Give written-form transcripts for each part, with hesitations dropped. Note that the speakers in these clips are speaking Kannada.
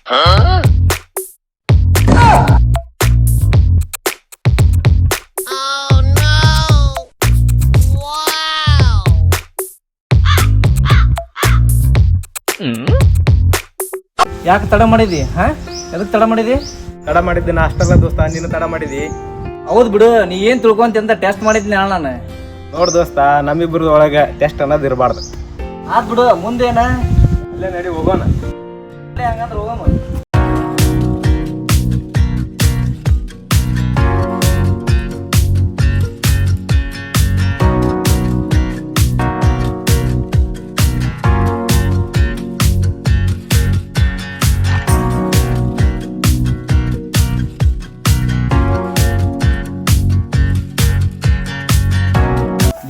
ಯಾಕೆ ತಡ ಮಾಡಿದಿ? ಎದಕ್ ತಡ ಮಾಡಿದಿ? ತಡ ಮಾಡಿದ್ದೆ ನಾ ಅಷ್ಟಲ್ಲ ದೋಸ್ತ, ನೀನು ತಡ ಮಾಡಿದಿ. ಹೌದ್ ಬಿಡು, ನೀ ಏನ್ ತಿಳ್ಕೊಂತ ಅಂತ ಟೆಸ್ಟ್ ಮಾಡಿದ್ನಿ ನಾನು. ನೋಡ್ ದೋಸ್ತ, ನಮ್ಮಿಬ್ರದ ಒಳಗ ಟೆಸ್ಟ್ ಅನ್ನೋದು ಇರಬಾರ್ದು. ಆತ್ ಬಿಡು, ಮುಂದೇನ ಅಲ್ಲೇ ನಡಿ ಹೋಗೋಣ. ಹಂಗಂದ್ರೆ ಹೋಗಮ್ಮ.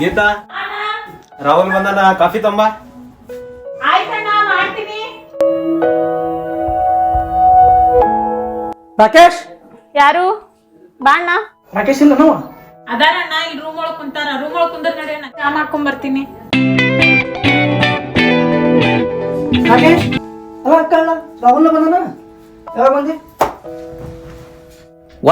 ಗೀತಾ, ರಾಹುಲ್ ಬಂದಾನ, ಕಾಫಿ ತಂಬ. ರಾಕೇಶ್ ಯಾರು? ಬಾಣ್ಣ. ರಾಕೇಶ್ ಇಲ್ಲ ನಾವು ಅದಾರಣ್ಣ, ಇಲ್ಲಿ ರೂಮ್ ಒಳಗ್ ಕುಂತಾರ. ರೂಮ್ ಒಳಗ್ ಕುಂದ್ರ ನಡಿಯಣ್ಣ, ಚಾ ಮಾಡ್ಕೊಂಡ್ ಬರ್ತೀನಿ. ರಾಕೇಶ್ ಅಲ್ಲ ಅಕ್ಕ ಅಲ್ಲ, ರಾಹುಲ್ ಬಂದಾನ. ಯಾವಾಗ ಬಂದಿ?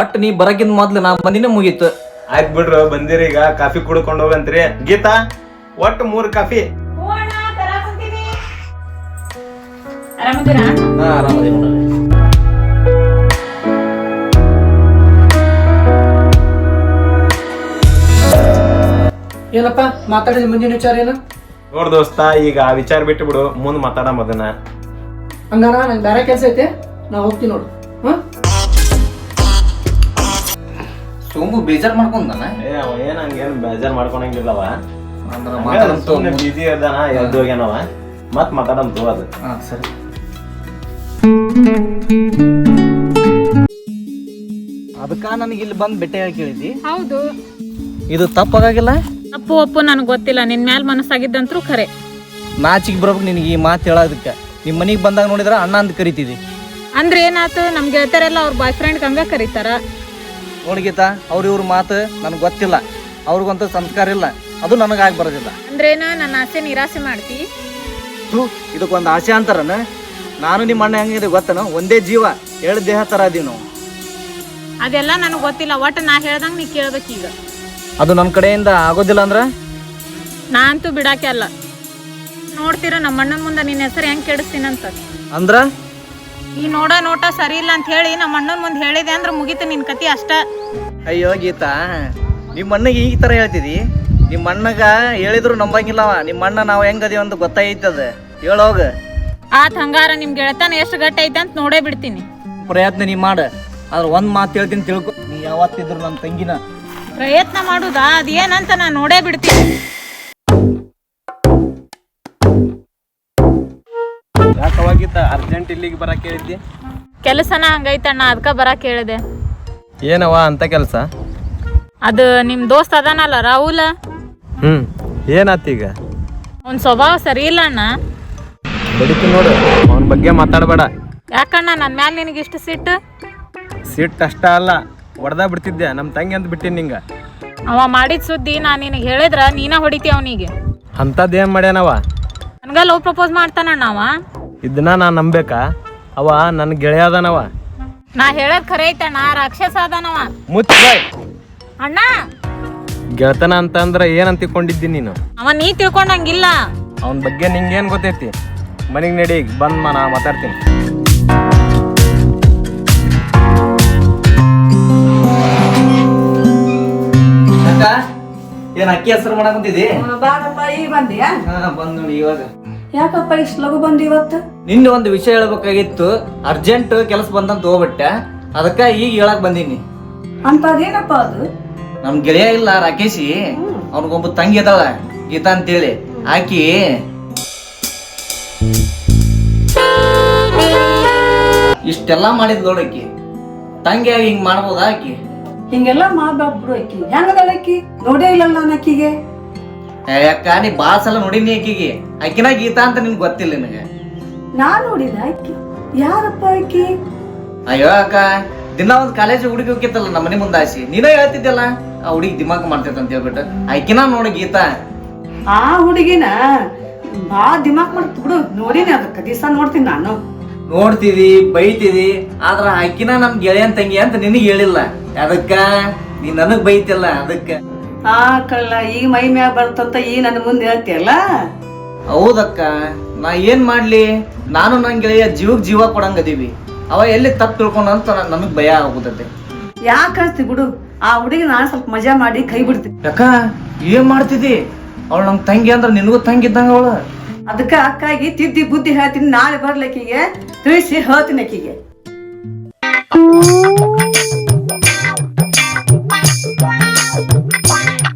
ಒಟ್ಟು ನೀ ಬರಕಿಂದ ಮೊದ್ಲು ನಾ ಬಂದಿನೇ ಮುಗೀತು. ಆಯ್ತು ಬಿಡ್ರು, ಬಂದಿರಿ ಈಗ ಕಾಫಿ ಕುಡ್ಕೊಂಡು ಹೋಗಂತ್ರಿ. ಗೀತಾ, ಒಟ್ಟು 3 ಕಾಫಿ. ಆರಾಮದಿರಾ? ಆರಾಮದಿ ನೋಡ್ರಿ. ಏನಪ್ಪ ಮಾತಾಡಿದ ಮುಂದಿನ ವಿಚಾರ ಏನು? ನೋಡ್ ದೋಸ್ತ, ಈಗ ಆ ವಿಚಾರ ಬಿಟ್ಟು ಬಿಡು, ಮುಂದ್ ಮಾತಾಡಮ್ ಅದನ್ನ. ಹಂಗಾರ ನಂಗೆ ಬೇರೆ ಕೆಲಸ ಐತೆ, ನಾ ಹೋಗ್ತೀನಿ ನೋಡು. ಸೋಮು ಬೇಜಾರ್ ಮಾಡ್ಕೊಂಡಾನ. ಅವ ಏನ್ ಹಂಗೇನ್ ಬೇಜಾರ್ ಮಾಡ್ಕೊಳಂಗಿಲ್ಲವ. ಸುಮ್ಮನೆ ಬಿಜಿ ಅದಾನ, ಎದ್ದು ಹೋಗ್ಯಾನವ. ಮತ್ ಮಾತಾಡಮ್ ತೋ ಅದು. ಸರಿ. ಅದಕ್ಕ ನನಗೆ ಇಲ್ಲಿ ಬಂದು ಭೇಟಿ ಹೇಳಿ ಕೇಳಿದಿ. ಹೌದು. ಇದು ತಪ್ಪಾಗಿಲ್ಲ? ಅಪ್ಪು ಅಪ್ಪು ನನಗೆ ಗೊತ್ತಿಲ್ಲ, ನಿನ್ ಮ್ಯಾಲ ಮನಸ್ಸಾಗಿದ್ದಂತ್ರು ಖರೆ. ನಾಚಿಗೆ ಬರ್ಬೇಕು ನಿನಗೆ ಈ ಮಾತು ಹೇಳೋದಕ್ಕೆ. ನಿಮ್ಮ ಮನೆಗೆ ಬಂದಾಗ ನೋಡಿದ್ರ ಅಣ್ಣ ಅಂತ ಕರಿತಿದಿ. ಅಂದ್ರೆ ಏನಾಯ್ತು, ನಮ್ ಗೆಳತರೆಲ್ಲ ಅವ್ರ ಬಾಯ್ ಫ್ರೆಂಡ್ ಹಂಗ ಕರೀತಾರ. ನೋಡ್ಗೀತಾ, ಇವ್ರ ಮಾತು ನನಗೆ ಗೊತ್ತಿಲ್ಲ. ಅವ್ರಿಗಂತ ಸಂಸ್ಕಾರ ಇಲ್ಲ, ಅದು ನನಗಾಗಿ ಬರೋದಿಲ್ಲ. ಅಂದ್ರೇನ, ನನ್ನ ಆಸೆ ನಿರಾಸೆ ಮಾಡ್ತಿ? ಇದಕ್ಕೊಂದು ಆಸೆ ಅಂತಾರನ? ನಾನು ನಿಮ್ಮ ಅಣ್ಣ ಹೆಂಗಿದೆ ಗೊತ್ತನ? ಒಂದೇ ಜೀವ, 7 ದೇಹ ತರ ಅದೀವಿ ನಾವು. ಅದೆಲ್ಲ ನನಗೆ ಗೊತ್ತಿಲ್ಲ, ಒಟ್ಟು ನಾ ಹೇಳ್ದಂಗ ನೀ ಕೇಳ್ಬೇಕು ಈಗ. ಅದು ನನ್ನ ಕಡೆಯಿಂದ ಆಗೋದಿಲ್ಲ ಅಂದ್ರ ನಾ ಅಂತೂ ಬಿಡಾಕೆ ಅಲ್ಲ. ನೋಡ್ತೀರ ನಮ್ಮ ಅಣ್ಣನ ಮುಂದೆ ನಿನ್ನ ಹೆಸರು ಹೆಂಗ್ ಕೆಡಿಸ್ತೀನಂತ. ಅಂದ್ರ ಈ ನೋಟ ಸರಿ ಇಲ್ಲ ಅಂತ ಹೇಳಿ ನಮ್ಮ ಅಣ್ಣನ ಮುಂದೆ ಹೇಳಿದೆ ಅಂದ್ರೆ ಮುಗೀತು ನಿನ್ ಕತಿ ಅಷ್ಟ. ಅಯ್ಯೋ ಗೀತಾ, ನಿಮ್ಮ ಅಣ್ಣಗೆ ಈ ತರ ಹೇಳ್ತಿದಿ? ನಿಮ್ಮ ಅಣ್ಣಗ ಹೇಳಿದ್ರು ನಂಬಂಗಿಲ್ಲವ. ನಿಮ್ಮ ಅಣ್ಣ ನಾವು ಹೆಂಗದೀವಿ ಅಂತ ಗೊತ್ತಾಯ್ತದ. ಹೇಳೋಗ. ಆತ್ ಹಂಗಾರ ನಿಮ್ ಗೆಳತನ ಎಷ್ಟು ಗಟ್ಟಿ ಐತೆ ಅಂತ ನೋಡೇ ಬಿಡ್ತೀನಿ. ಪ್ರಯತ್ನ ನೀ ಮಾಡ, ಆದ್ರೆ ಒಂದ್ ಮಾತು ಹೇಳ್ತೀನಿ ತಿಳ್ಕೊ, ನೀ ಯಾವತ್ತಿದ್ರು ನನ್ನ ತಂಗಿನ. ಪ್ರಯತ್ನ ಮಾಡುದಾ? ಅದೇನಂತ ನಾ ನೋಡೇ ಬಿಡ್ತೀನಿ. ಯಾಕವಾಗಿತ್ತ ಅರ್ಜೆಂಟ್ ಇಲ್ಲಿಗೆ ಬರಕ್ ಹೇಳಿದ್ದಿ? ಕೆಲಸನ ಹಂಗೈತಣ್ಣ, ಅದಕ್ಕ ಬರಕ್ ಹೇಳಿದೆ. ಏನವ ಅಂತ ಕೆಲಸ? ಅದು ನಿಮ್ ದೋಸ್ತ್ ಅದಾನಲ್ಲ ರಾಹುಲ್, ಏನಾತೀಗ? ಅವ್ನ ಸ್ವಭಾವ ಸರಿ ಇಲ್ಲ ಅಣ್ಣ. ಬಡಿತು ನೋಡು, ಅವನ ಬಗ್ಗೆ ಮಾತಾಡಬೇಡ. ಯಾಕಣ್ಣ ನನ್ನ ಮ್ಯಾಲ ನಿನಗೆ ಇಷ್ಟು ಸಿಟ್ಟು? ಸಿಟ್ಟು ಅಷ್ಟ ಅಲ್ಲ, ಹೊಡೆದ ಬಿಡ್ತಿದ್ದೆ. ನಮ್ಮ ತಂಗಿ ಅಂತ ಬಿಟ್ಟಿನಿ ನಿಂಗ. ಅವ ಮಾಡಿದ ಸುದ್ದಿ ನಾನು ನಿನಗೆ ಹೇಳಿದ್ರ ನೀನ ಹೊಡಿತಿ ಅವನಿಗೆ. ಅಂಥದ್ದೇನು ಮಾಡ್ಯಾನವ? ನನ್ಗ ಲವ್ ಪ್ರಪೋಸ್ ಮಾಡ್ತಾನಣ್ಣ ಅವ. ಇದನ್ನ ನಾ ನಂಬೇಕಾ? ಅವ ನನ್ನ ಗೆಳೆಯ ಅದಾನವ. ನಾ ಹೇಳದ್ ಖರೆ ಐತಣ್ಣ, ರಾಕ್ಷಸ ಅದಾನವ. ಮುಚ್ಚಾಯ್ ಅಣ್ಣ, ಗೆಳತನ ಅಂತ ಅಂದ್ರೆ ಏನಂತ ತಿಳ್ಕೊಂಡಿದ್ದೀನಿ ನೀನು? ಅವ ನೀ ತಿಳ್ಕೊಂಡಂಗಿಲ್ಲ. ಅವನ ಬಗ್ಗೆ ನಿಂಗೇನು ಗೊತ್ತೈತಿ? ಮನೆಗೆ ನಡಿ, ಬಂದ್ ನಾ ಮಾತಾಡ್ತೀನಿ. ಏನ್ ಅಕ್ಕಿ ಹೆಸರು ಮಾಡಕ್ ಕುಂತಿದಿ? ಬಾರಪ್ಪ, ಈಗ ಬಂದಿಯಾ? ಬಂದ್ ನೋಡಿ ಇವಾಗ. ಯಾಕಪ್ಪ ಇಷ್ಟು ಲಗು ಬಂದಿ ಇವತ್ತು? ನಿನ್ನೆ ಒಂದು ವಿಷಯ ಹೇಳ್ಬೇಕಾಗಿತ್ತು, ಅರ್ಜೆಂಟ್ ಕೆಲಸ ಬಂದಂತ ಹೋಗ್ಬಿಟ್ಟೆ. ಅದಕ್ಕ ಈಗ ಹೇಳಕ್ ಬಂದೀನಿ. ಅಂತದೇನಪ್ಪ ಅದು? ನಮ್ ಗೆಳೆಯ ಇಲ್ಲ ರಾಕೇಶಿ, ಅವನಿಗೊಬ್ಬ ತಂಗಿ ಅದಾಳ ಗೀತಾ ಅಂತೇಳಿ. ಆಕಿ ಇಷ್ಟೆಲ್ಲಾ ಮಾಡಿದ್ ನೋಡಕ್ಕಿ, ತಂಗಿಯಾಗಿ ಹಿಂಗ್ ಮಾಡ್ಬೋದ? ಆಕಿ ಹಿಂಗೆಲ್ಲ ಮಾಡ್ಬಿಡು. ಅಕ್ಕಿ ಹೆಂಗದಾಳ? ಅಕ್ಕಿ ನೋಡೇ ಇಲ್ಲ ನಾನು ಅಕ್ಕಿಗೆ. ಯಾಕ ನೀ ಬಾಳ ಸಲ ನೋಡಿನಿ ಆಕಿಗೆ. ಆಕಿನ ಗೀತಾ ಅಂತ ನಿನ್ಗೆ ಗೊತ್ತಿಲ್ಲ ನಿನಗೆ? ನಾನ್ ನೋಡಿದ ಅಕ್ಕಿ. ಯಾರಪ್ಪ ಅಕ್ಕಿ? ಅಯ್ಯೋ ಅಕ್ಕ, ದಿನ ಒಂದ್ ಕಾಲೇಜ್ ಹುಡುಗಿ ಹೋಗಿತ್ತಲ್ಲ ನಮ್ಮ ಮನೆ ಮುಂದೆ ಆಸಿ, ನೀನೇ ಹೇಳ್ತಿದ್ದಲ್ಲ ಆ ಹುಡುಗಿ ದಿಮಾಕ್ ಮಾಡ್ತೈತ ಅಂತ ಹೇಳ್ಬಿಟ್ಟು. ಆಕಿನ ನೋಡಿ ಗೀತಾ. ಆ ಹುಡುಗಿನ ಬಾ ದಿಮಾಕ್ ಮಾಡ್ತ ಬಿಡು. ನೋಡಿನಿ, ಅದಕ್ಕ ದಿವಸ ನೋಡ್ತೀನಿ ನಾನು. ನೋಡ್ತಿದಿ ಬೈತಿದಿ ಆದ್ರ ಆಕಿನ ನಮ್ ಗೆಳೆಯನ್ ತಂಗಿ ಅಂತ ನಿನಗ್ ಹೇಳಿಲ್ಲ. ಅದಕ್ಕ ನೀ ನನಗ್ ಬೈತಿಲ್ಲ ಅದಕ್ಕ. ಆ ಕಳ್ಳ ಈಗ ಮೈ ಮ್ಯಾಗ ಬರ್ತಂತ ಈ ನನ್ನ ಮುಂದೆ ಹೇಳ್ತಿಯಲ್ಲ. ಹೌದಕ್ಕ, ನಾ ಏನ್ ಮಾಡ್ಲಿ, ನಾನು ನನ್ ಗೆಳೆಯ ಜೀವಕ್ ಜೀವ ಕೊಡಂಗದೀವಿ. ಅವ ಎಲ್ಲಿ ತಪ್ಪು ತಿಳ್ಕೊಂಡ ಅಂತ ನನಗ್ ಭಯ ಆಗುತ್ತದೆ. ಯಾಕೆ ಕಳ್ಸ್ತಿ ಬಿಡು, ಆ ಹುಡುಗಿ ನಾನು ಸ್ವಲ್ಪ ಮಜಾ ಮಾಡಿ ಕೈ ಬಿಡ್ತೀನಿ. ಯಾಕ ಏನ್ ಮಾಡ್ತಿದಿ? ಅವಳು ನಮ್ ತಂಗಿ ಅಂದ್ರ ನಿನಗೂ ತಂಗಿ ಇದ್ದಂಗ ಅವಳು. ಅದಕ್ಕ ಅಕ್ಕಾಗಿ ತಿದ್ದಿ ಬುದ್ಧಿ ಹೇಳ್ತೀನಿ, ನಾಳೆ ಬರ್ಲಿಕ್ಕಿಗೆ ತಿಳಿಸಿ ಹೇಳ್ತೀನಿ ಅಕ್ಕಿಗೆ.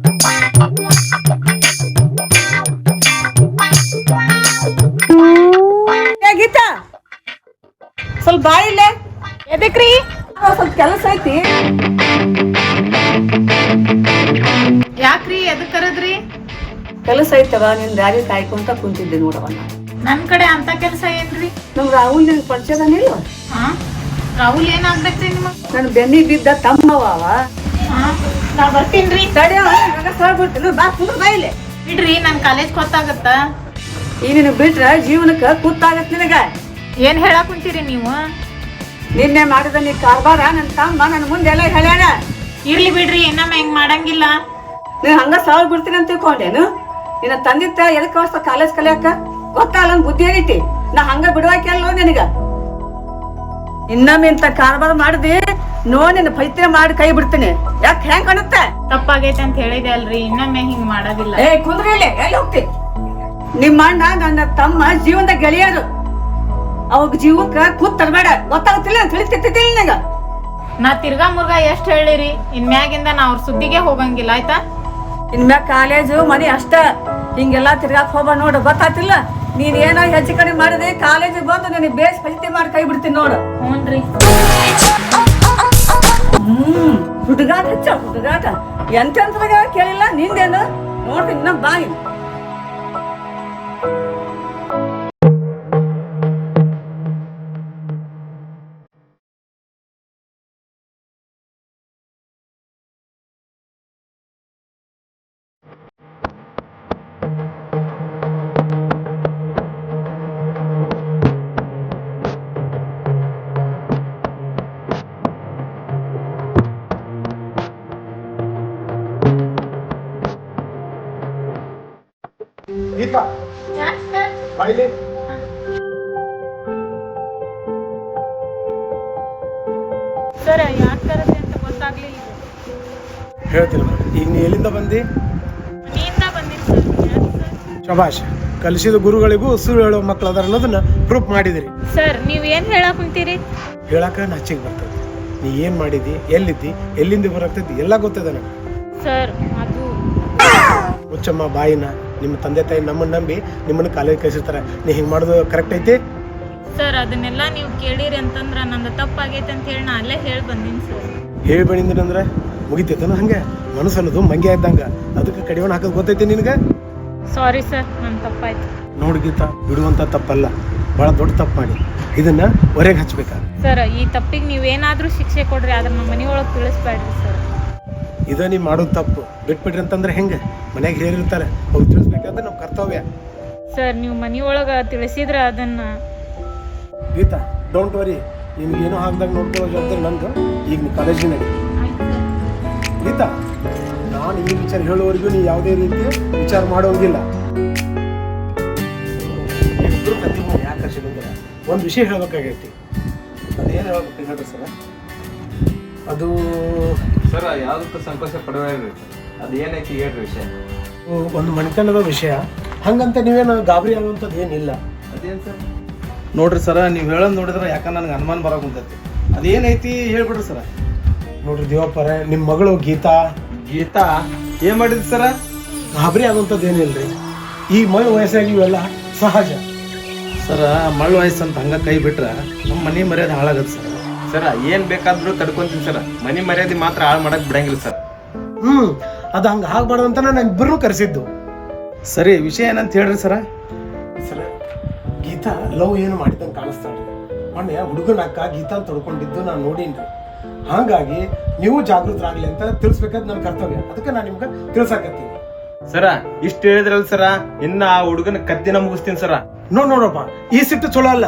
ಗೀತಾ ಸ್ವಲ್ಪ ಬಾ ಇಲ್ಲೇ. ಎದಕ್ರಿ? ಸ್ವಲ್ಪ ಕೆಲಸ ಐತಿ. ಯಾಕ್ರಿ ಎದಕ್ ಕರದ್ರಿ? ಕೆಲಸ ಐತವ, ನಿನ್ ದಾರಿ ಕಾಯ್ಕೊಂತ ಕುಂತಿದ್ದೆ ನೋಡವ. ನನ್ ಕಡೆ ಅಂತ ಕೆಲ್ಸ ಏನ್ರಿ? ನಮ್ ರಾಹುಲ್ ನಿನ್ ಪರಿಚಯದಾನಿಲ್ವ? ಹಾ, ರಾಹುಲ್ ಏನಾಗ್ಬೇಕ್ರಿ ನಿಮಗ್? ನನ್ ಬೆನ್ನಿಗೆ ಬಿದ್ದ ತಮ್ಮವ ಅವ. ನಾ ಬರ್ತೀನ್ರಿ. ತಡೆಯವ, ಬಿಡ್ತೀನಿ. ಬಾ ಕುಂದ್ರ ಬಾ ಇಲ್ಲೇ. ಬಿಡ್ರಿ, ನನ್ ಕಾಲೇಜ್ ಗೊತ್ತಾಗತ್ತ. ಈ ನಿನ್ ಬಿಟ್ರ ಜೀವನಕ್ಕ ಕೂತಾಗತ್ ನಿನಗ. ಏನ್ ಹೇಳಕ್ ಕುಂತೀರಿ ನೀವು? ನಿನ್ನೆ ಮಾಡಿದ ನೀ ಕಾರ್ಬಾರ ನನ್ ತಮ್ಮ ನನ್ ಮುಂದೆಲ್ಲ ಹೇಳ್ಯಾನ. ಇರ್ಲಿ ಬಿಡ್ರಿ, ಇನ್ನೊಮ್ಮೆ ಹೆಂಗ್ ಮಾಡಂಗಿಲ್ಲ. ನೀನ್ ಹಂಗ ಸಾವ್ ಬಿಡ್ತೀನಿ ಅಂತ ತಿಳ್ಕೊಂಡೇನು? ನಿನ್ನ ತಂದಿತ್ತ ಎದಕ್ ಕಳ್ಸ್ತ ಕಾಲೇಜ್ ಕಲಿಯಾಕ? ಗೊತ್ತಾಗಲ್ಲ ಬುದ್ಧಿ ಆಗೈತಿ. ನಾ ಹಂಗ ಬಿಡುವಾಕೆಲ್ಲ ನಿನಗ. ಇನ್ನೊಮ್ಮೆ ಇಂತ ಕಾರ್ಬಾರ ಮಾಡಿದಿ ನೋಡ್ ನಿನ್ನ ಪೈತ್ಯ ಮಾಡಿ ಕೈ ಬಿಡ್ತೀನಿ. ಯಾಕೆ ಹೆಂಗ್ ಕಾಣುತ್ತೆ? ತಪ್ಪಾಗೈತೆ ಅಂತ ಹೇಳಿದೆ ಅಲ್ರಿ, ಇನ್ನೊಮ್ಮೆ ಹಿಂಗ್ ಮಾಡೋದಿಲ್ಲ. ಏ ಕುಂದ್ರ ಇಲ್ಲೇ, ಎಲ್ಲಿ ಹೋಗ್ತಿ? ನಿಮ್ಮ ಅಣ್ಣ ನನ್ನ ತಮ್ಮ ಜೀವನದ ಗೆಳೆಯರು. ಅವಾಗ ಜೀವಕ್ಕ ಕೂತ್ ತರಬೇಡ, ಗೊತ್ತಾಗುತ್ತಿಲ್ಲ ಅಂತ ತಿಳಿತಿಲ್ಲ ನಿನಗ. ನಾ ತಿರ್ಗಾ ಮುರ್ಗಾ ಎಷ್ಟ್ ಹೇಳಿರಿ, ಇನ್ಮ್ಯಾಗಿಂದ ನಾ ಅವ್ರ ಸುದ್ದಿಗೆ ಹೋಗಂಗಿಲ್ಲ, ಆಯ್ತಾ? ಇನ್ಮ್ಯಾಗ ಕಾಲೇಜು ಮನಿ ಅಷ್ಟ, ಹಿಂಗೆಲ್ಲಾ ತಿರ್ಗಾಕ್ ಹೋಗ ನೋಡು. ಗೊತ್ತಾತಿಲ್ಲ? ನೀನ್ ಏನೋ ಹೆಚ್ಚು ಕಡಿಮೆ ಮಾಡಿದೆ ಕಾಲೇಜ್ ಬಂದು ನನಗೆ ಬೇಸ್ ಪರಿಸ್ಥಿತಿ ಮಾಡಿ ಕೈ ಬಿಡ್ತೀನಿ ನೋಡು. ಹ್ಞೂನ್ರಿ. ಹುಡುಗಾಟ ಹೆಚ್ಚ ಹುಡುಗಾಟ ಎಂತೆಂದ್ರಾಗ ಕೇಳಿಲ್ಲ ನಿಂದೇನು ನೋಡ್ರಿ. ಇನ್ನ ಬಾಯಿ ಗೀತಾ ಬಾಯ್ಲಿ. ಸರ್ ಯಾಕೆ ಕರತ್ತೆ ಅಂತ ಗೊತ್ತಾಗ್ಲಿಲ್ಲ. ಹೇಳ್ತೀನಿ. ಈಗ ನೀ ಎಲ್ಲಿಂದ ಬಂದಿ? ಮನೆಯಿಂದ ಬಂದಿನಿ ಸರ್. ಯಾಕೆ ಸರ್? ಶಬಾಷ್, ಕಲಿಸಿದ ಗುರುಗಳಿಗೂ ಸುಳ್ಳು ಹೇಳೋ ಮಕ್ಕಳು ಅದಾರ ಅನ್ನೋದನ್ನ ಪ್ರೂಫ್ ಮಾಡಿದಿರಿ. ಸರ್ ನೀವ್ ಏನ್ ಹೇಳಕ್ ಕುಂತೀರಿ? ಹೇಳಾಕ ನಾಚಿಗೆ ಬರ್ತದೆ. ನೀ ಏನ್ ಮಾಡಿದಿ, ಎಲ್ಲಿದ್ದಿ, ಎಲ್ಲಿಂದ ಬರಾಕ್ತೈತಿ ಎಲ್ಲ ಗೊತ್ತದ ನನಗೆ. ಸರ್ ಅದು ಹುಚ್ಚಮ್ಮ ಬಾಯಿನ. ನಿಮ್ಮ ತಂದೆ ತಾಯಿ ನಮ್ಮನ್ನ ನಂಬಿ ನಿಮ್ಮನ್ನ ಕಾಲೇಜ್ ಕಳಿಸಿರ್ತಾರೆ. ನೀ ಹಿಂಗೆ ಮಾಡೋದು ಕರೆಕ್ಟ್ ಐತಿ? ಸರ್ ಅದನ್ನೆಲ್ಲ ನೀವು ಕೇಳಿರಿ ಅಂತಂದ್ರ ನಂದು ತಪ್ಪಾಗೈತೆ ಅಂತ ಹೇಳಿ ನಾ ಅಲ್ಲೇ ಹೇಳಿ ಬಂದೀನಿ ಸರ್. ಹೇಳಿ ಬಂದಿದ್ರೆ ಮುಗಿತೈತನ? ಹಂಗೆ ಮನಸ್ಸು ಅನ್ನೋದು ಮಂಗ್ಯ ಇದ್ದಂಗ, ಅದಕ್ಕೆ ಕಡಿವಾಣ ಹಾಕೋದು ಗೊತ್ತೈತಿ ನಿನಗೆ? ಸಾರಿ ಸರ್, ನನ್ ತಪ್ಪಾಯ್ತು. ನೋಡು ಗೀತಾ, ಬಿಡುವಂಥ ತಪ್ಪಲ್ಲ, ಭಾಳ ದೊಡ್ಡ ತಪ್ಪು ಮಾಡಿ ಇದನ್ನ ಹೊರಗೆ ಹಚ್ಬೇಕಾ? ಸರ್ ಈ ತಪ್ಪಿಗೆ ನೀವೇನಾದ್ರೂ ಶಿಕ್ಷೆ ಕೊಡ್ರಿ, ಆದ್ರೆ ನಮ್ಮ ಮನೆಯೊಳಗೆ ತಿಳಿಸ್ಬೇಡ್ರಿ ಸರ್. ಇದ ನೀವು ಮಾಡೋದು ತಪ್ಪು. ಬಿಟ್ಬಿಡ್ರಿ ಅಂತಂದ್ರೆ ಹೆಂಗೆ? ಮನೆಯಾಗ ಹೇರಿರ್ತಾರೆ, ಅವ್ರು ತಿಳಿಸ್ಬೇಕಂದ್ರೆ ನಮ್ಮ ಕರ್ತವ್ಯ. ಸರ್ ನೀವು ಮನೆಯೊಳಗೆ ತಿಳಿಸಿದ್ರೆ ಅದನ್ನ. ಗೀತಾ, ಡೋಂಟ್ ವರಿ, ನಿಮ್ಗೇನೋ ಹಾಕ್ದಾಗ ನೋಡ್ಕೊಳ್ಳೋ ಜವಾಬ್ದಾರಿ ನಂದು. ಈಗ ನೀವು ಕಾಲೇಜಿಗೆ ನಡಿ. ಗೀತಾ, ನಾನು ಈ ವಿಚಾರ ಹೇಳುವವರೆಗೂ ನೀವು ಯಾವುದೇ ರೀತಿ ವಿಚಾರ ಮಾಡೋಂಗಿಲ್ಲ. ಇಬ್ಬರು ತಂದೆ ಯಾಕೆ ಸಿಗೋದಿಲ್ಲ? ಒಂದು ವಿಷಯ ಹೇಳ್ಬೇಕಾಗೈತಿ. ಅದೇನು ಹೇಳ್ಬೇಕು ಹೇಳ್ರಿ ಸರ? ಅದು ಸರ್ ಯಾವ್ದಕ್ಕೂ ಸಂಕೋಚ ಪಡಬೇಡ್ರಿ, ಅದು ಏನೈತಿ ಹೇಳ್ರಿ ವಿಷಯ. ಒಂದು ಮನೆತನದ ವಿಷಯ. ಹಂಗಂತ ನೀವೇನು ಗಾಬರಿ ಆಗುವಂಥದ್ದು ಏನಿಲ್ಲ. ಅದೇನು ಸರ್? ನೋಡ್ರಿ ಸರ, ನೀವು ಹೇಳೋದು ನೋಡಿದ್ರೆ ಯಾಕಂದ್ರೆ ನನಗೆ ಅನುಮಾನ ಬರೋಕೆ ಕುಂತೈತಿ. ಅದೇನೈತಿ ಹೇಳ್ಬಿಡ್ರಿ ಸರ. ನೋಡ್ರಿ ದೇವಪ್ಪರ, ನಿಮ್ಮ ಮಗಳು ಗೀತಾ ಗೀತಾ ಏನ್ ಮಾಡಿದ್ರಿ ಸರ? ಗಾಬರಿ ಆಗುವಂಥದ್ದು ಏನಿಲ್ರಿ. ಈ ಮಳೆ ವಯಸ್ಸಾಗಿ ಇವೆಲ್ಲ ಸಹಜ. ಸರ ಮಳ್ಳ ವಯಸ್ಸಂತ ಹಂಗ ಕೈ ಬಿಟ್ರ ನಮ್ಮ ಮನೆ ಮರ್ಯಾದೆ ಹಾಳಾಗತ್ತೆ ಸರ್. ಸರ ಏನ್ ಬೇಕಾದ್ರೂ ತಡ್ಕೊಂತೀನಿ ಸರ್, ಮನಿ ಮರ್ಯಾದೆ ಮಾತ್ರ ಹಾಳು ಮಾಡಕ್ ಬಿಡಂಗಿಲ್ಲ ಸರ್. ಅದು ಹಂಗೆ ಆಗ್ಬಾರ್ದು ಅಂತ ನಾನು ಇಬ್ಬರನ್ನೂ ಕರೆಸಿದ್ದು. ಸರಿ, ವಿಷಯ ಏನಂತ ಹೇಳ್ರಿ ಸರ. ಸರ, ಗೀತಾ ಲವ್ ಏನು ಮಾಡಿದಂಗೆ ಕಾಣಿಸ್ತಾಳ್ರಿ. ಮೊನ್ನೆ ಹುಡುಗನ ಅಕ್ಕ ಗೀತಾ ತೊಡ್ಕೊಂಡಿದ್ದು ನಾನು ನೋಡೀನ್ರಿ. ಹಾಗಾಗಿ ನೀವು ಜಾಗೃತರಾಗ್ಲಿ ಅಂತ ತಿಳಿಸ್ಬೇಕಾದ್ ನನ್ನ ಕರ್ತವ್ಯ. ಅದಕ್ಕೆ ನಾನು ನಿಮ್ಗೆ ತಿಳ್ಸಾಕತ್ತೀನಿ. ಸರ ಇಷ್ಟ ಹೇಳಿದ್ರಲ್ಲ ಸರ, ಇನ್ನ ಆ ಹುಡುಗನ ಕತ್ತಿನ ಮುಗಿಸ್ತೀನಿ ಸರ. ನೋಡಪ್ಪ, ಈ ಸಿಟ್ಟು ಚಲೋ ಅಲ್ಲ.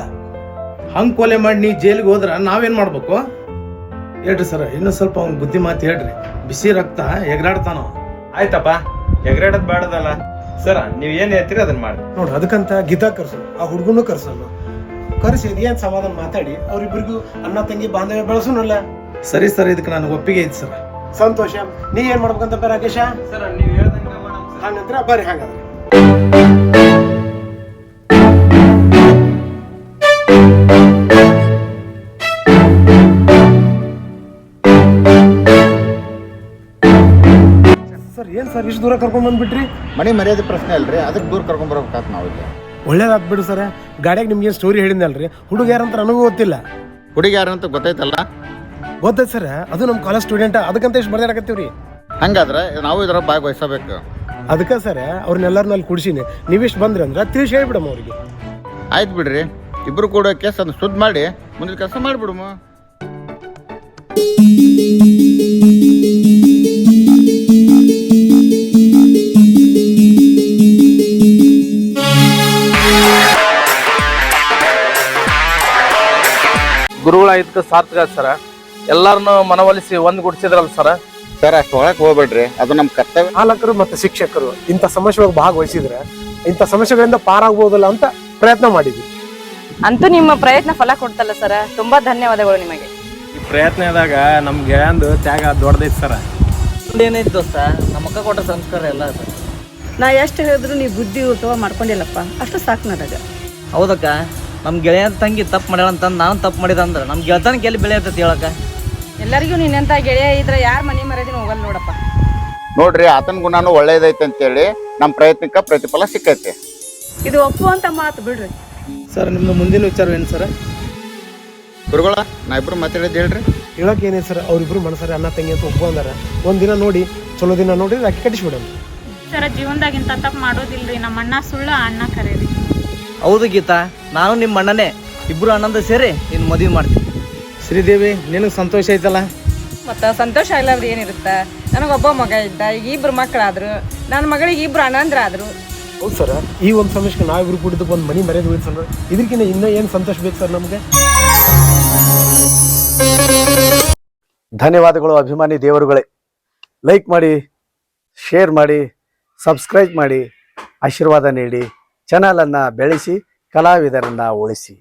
ಹಂಗೆ ಕೊಲೆ ಮಾಡಿ ನೀ ಜೈಲಿಗೆ ಹೋದ್ರ ನಾವೇನು ಮಾಡ್ಬೇಕು? ಹೇಳ್ರಿ ಸರ್, ಇನ್ನೂ ಸ್ವಲ್ಪ ಅವ್ನ ಬುದ್ಧಿ ಮಾತು ಹೇಳ್ರಿ. ಬಿಸಿ ರಕ್ತ ಎಗರಾಡ್ತಾನ. ಆಯ್ತಪ್ಪ, ಎಗ್ರಾಡೋದ್ ಬೇಡದಲ್ಲ. ಸರ ನೀವ್ ಏನ್ ಹೇಳ್ತೀರಿ ಅದನ್ನ ಮಾಡಿ. ನೋಡು, ಅದಕ್ಕಂತ ಗೀತಾ ಕರ್ಸು, ಆ ಹುಡುಗನು ಕರ್ಸೋನು, ಕರ್ಸಿ ಏನ್ ಸಮಾಧಾನ ಮಾತಾಡಿ ಅವ್ರಿಬ್ರಿಗೂ ಅಣ್ಣ ತಂಗಿ ಬಾಂಧವ್ಯ ಬೆಳೆಸೋನಲ್ಲ. ಸರಿ ಸರ್, ಇದಕ್ಕೆ ನನಗೆ ಒಪ್ಪಿಗೆ ಐತಿ ಸರ್. ಸಂತೋಷ. ನೀ ಏನ್ ಮಾಡ್ಬೇಕಂತ ರಾಕೇಶ? ಸರ ನೀವ್ ಹೇಳ್ದಂಗ ಹಂಗಂದ್ರ ಬರ್ರಿ. ಹಂಗಾದ್ರೆ ಸರ್, ಏನ್ ಸರ್ ಇಷ್ಟು ದೂರ ಕರ್ಕೊಂಡ್ ಬಂದ್ಬಿಟ್ರಿ? ಮನೆ ಮರ್ಯಾದೆ ಪ್ರಶ್ನೆ ಅಲ್ರಿ, ಅದಕ್ಕೆ ದೂರ ಕರ್ಕೊಂಡ್ ಬರ್ಬೇಕಾತ್ ನಾವು ಇಲ್ಲಿ. ಒಳ್ಳೇದಾತ್ ಬಿಡು ಸರ್. ಗಾಡಿಯಾಗ ನಿಮ್ಗೆ ಏನ್ ಸ್ಟೋರಿ ಹೇಳಿದ್ನಲ್ರಿ, ಹುಡುಗ ಯಾರಂತ ನನಗೂ ಗೊತ್ತಿಲ್ಲ. ಹುಡುಗಿ ಯಾರು ಅಂತ ಗೊತ್ತೈತಲ್ಲ? ಗೊತ್ತೈತೆ ಸರ್, ಅದು ನಮ್ಮ ಕಾಲೇಜ್ ಸ್ಟೂಡೆಂಟ್, ಅದಕ್ಕಂತ ಇಷ್ಟು ಬರ್ದಾಡಕತ್ತೀವ್ರಿ. ಹಂಗಾದ್ರೆ ನಾವು ಇದ್ರ ಭಾಗವಹಿಸಬೇಕು. ಅದಕ್ಕೆ ಸರ್ ಅವ್ರನ್ನೆಲ್ಲರನ್ನ ಅಲ್ಲಿ ಕುಡಿಸಿನಿ. ನೀವಿಷ್ಟು ಬಂದ್ರಿ ಅಂದ್ರೆ ತಿಳಿಸಿ ಹೇಳ್ಬಿಡಮ್ಮ ಅವ್ರಿಗೆ. ಆಯ್ತು ಬಿಡ್ರಿ, ಇಬ್ರು ಕೂಡ ಕೇಸ್ ಅದನ್ನ ಸುದ್ದಿ ಮಾಡಿ ಮುಂದಿನ ಕೆಲಸ ಮಾಡಿಬಿಡುಮ. ಗುರುಗಳ ಇದಕ್ಕೆ ಸಾರ್ಥಕ ಸರ. ಎಲ್ಲಾರನ್ನು ಮನವೊಲಿಸಿ ಒಂದ್ಗೂಡಿಸಿದ್ರಲ್ಲ ಸರ. ಸರ್, ಅಷ್ಟು ಒಳಗೆ ಹೋಗ್ಬೇಡ್ರಿ, ಅದು ನಮ್ಮ ಕರ್ತವ್ಯ. ಪಾಲಕರು ಮತ್ತು ಶಿಕ್ಷಕರು ಇಂಥ ಸಮಸ್ಯೆಗಳಿಗೆ ಭಾಗವಹಿಸಿದ್ರೆ ಇಂಥ ಸಮಸ್ಯೆಗಳಿಂದ ಪಾರಾಗಬಹುದಲ್ಲ ಅಂತ ಪ್ರಯತ್ನ ಮಾಡಿದ್ವಿ. ಅಂತೂ ನಿಮ್ಮ ಪ್ರಯತ್ನ ಫಲ ಕೊಡ್ತಲ್ಲ ಸರ. ತುಂಬಾ ಧನ್ಯವಾದಗಳು ನಿಮಗೆ. ಈ ಪ್ರಯತ್ನದಾಗ ನಮ್ಗೆ ಒಂದು ತ್ಯಾಗ ದೊಡ್ಡದೈತಿ ಸರ. ಏನೈತಿ ದೋಸ್ತ, ನಮ್ಮ ಅಕ್ಕ ಕೊಟ್ಟ ಸಂಸ್ಕಾರ ಎಲ್ಲ ಅದು. ನಾ ಎಷ್ಟು ಹೇಳಿದ್ರು ನೀ ಬುದ್ಧಿ ಉಪಯೋಗ ಮಾಡ್ಕೊಂಡಿಲ್ಲಪ್ಪ, ಅಷ್ಟು ಸಾಕು ನನಗೆ. ಹೌದಕ್ಕ, ನಮ್ಮ ಗೆಳೆಯ ತಂಗಿ ತಪ್ಪು ಮಾಡ್ಯಾಳ ಅಂತಂದು ನಾನು ತಪ್ಪು ಮಾಡಿದ ಅಂದ್ರೆ ನಮ್ಮ ಗೆಳತನಕ್ಕೆ ಎಲ್ಲಿ ಬೆಳೆ ಇರ್ತೈತಿ ಹೇಳಕ್ಕ? ಎಲ್ಲರಿಗೂ ನಿನ್ನಂತ ಗೆಳೆಯ ಇದ್ರೆ ಯಾರ ಮನೆ ಮರ್ಯಾದಿನ ಹೋಗಲ್ಲ ನೋಡಪ್ಪ. ನೋಡ್ರಿ, ಆತನ ಗುಣನೂ ಒಳ್ಳೇದೈತೆ ಅಂತೇಳಿ ನಮ್ಮ ಪ್ರಯತ್ನಕ್ಕೆ ಪ್ರತಿಫಲ ಸಿಕ್ಕೈತಿ. ಇದು ಒಪ್ಪುವಂತ ಮಾತು ಬಿಡ್ರಿ. ಸರ್, ನಿಮ್ದು ಮುಂದಿನ ವಿಚಾರ ಏನು ಸರ್? ಗುರುಗಳ, ನಾ ಇಬ್ರು ಮಾತಾಡಿದ್ದು ಹೇಳ್ರಿ. ಹೇಳಕ್ ಏನೇ ಸರ್, ಅವ್ರಿಬ್ರು ಮನಸ್ಸಾರೆ ಅಣ್ಣ ತಂಗಿ ಅಂತ ಒಪ್ಕೊಂಡಾರ. ಒಂದಿನ ನೋಡಿ, ಚಲೋ ದಿನ ನೋಡಿ ರಾಕಿ ಕಟ್ಟಿಸ್ಬಿಡೋಣ. ಸರ, ಜೀವನದಾಗಿಂತ ತಪ್ಪು ಮಾಡೋದಿಲ್ರಿ. ನಮ್ಮ ಅಣ್ಣ ಸುಳ್ಳು, ಅಣ್ಣ ಕರೀರಿ. ಹೌದು ಗೀತಾ, ನಾನು ನಿಮ್ಮ ಅಣ್ಣನೇ. ಇಬ್ರು ಅಣ್ಣಂದ ಸೇರಿ ನಿನ್ನ ಮದುವೆ ಮಾಡ್ತೀನಿ. ಶ್ರೀದೇವಿ, ನಿನಗೆ ಸಂತೋಷ ಐತಲ್ಲ? ಮತ್ತ ಸಂತೋಷ ಇಲ್ಲವ್ರಿ ಏನಿರುತ್ತ? ನನಗೊಬ್ಬ ಮಗ ಇದ್ದ, ಈಗ ಇಬ್ರು ಮಕ್ಕಳಾದ್ರು, ನನ್ನ ಮಗಳಿಗೆ ಇಬ್ರು ಅಣ್ಣಂದ್ರಾದ್ರು. ಹೌದು ಸರ್, ಈ ಒಂದು ಸಮಸ್ಯೆಗೆ ನಾವಿಬ್ರು ಕೂಡಿದ್ದಕ್ಕೆ ಒಂದು ಮನೆ ಮರ್ಯಾದೆ ಉಳಿಸಲ್ಲ. ಇದಕ್ಕಿಂತ ಇನ್ನೂ ಏನು ಸಂತೋಷ ಬೇಕು ಸರ್ ನಮಗೆ? ಧನ್ಯವಾದಗಳು ಅಭಿಮಾನಿ ದೇವರುಗಳೇ. ಲೈಕ್ ಮಾಡಿ, ಶೇರ್ ಮಾಡಿ, ಸಬ್ಸ್ಕ್ರೈಬ್ ಮಾಡಿ, ಆಶೀರ್ವಾದ ನೀಡಿ ಚಾನಲನ್ನು ಬೆಳೆಸಿ ಕಲಾವಿದರನ್ನು ಉಳಿಸಿ.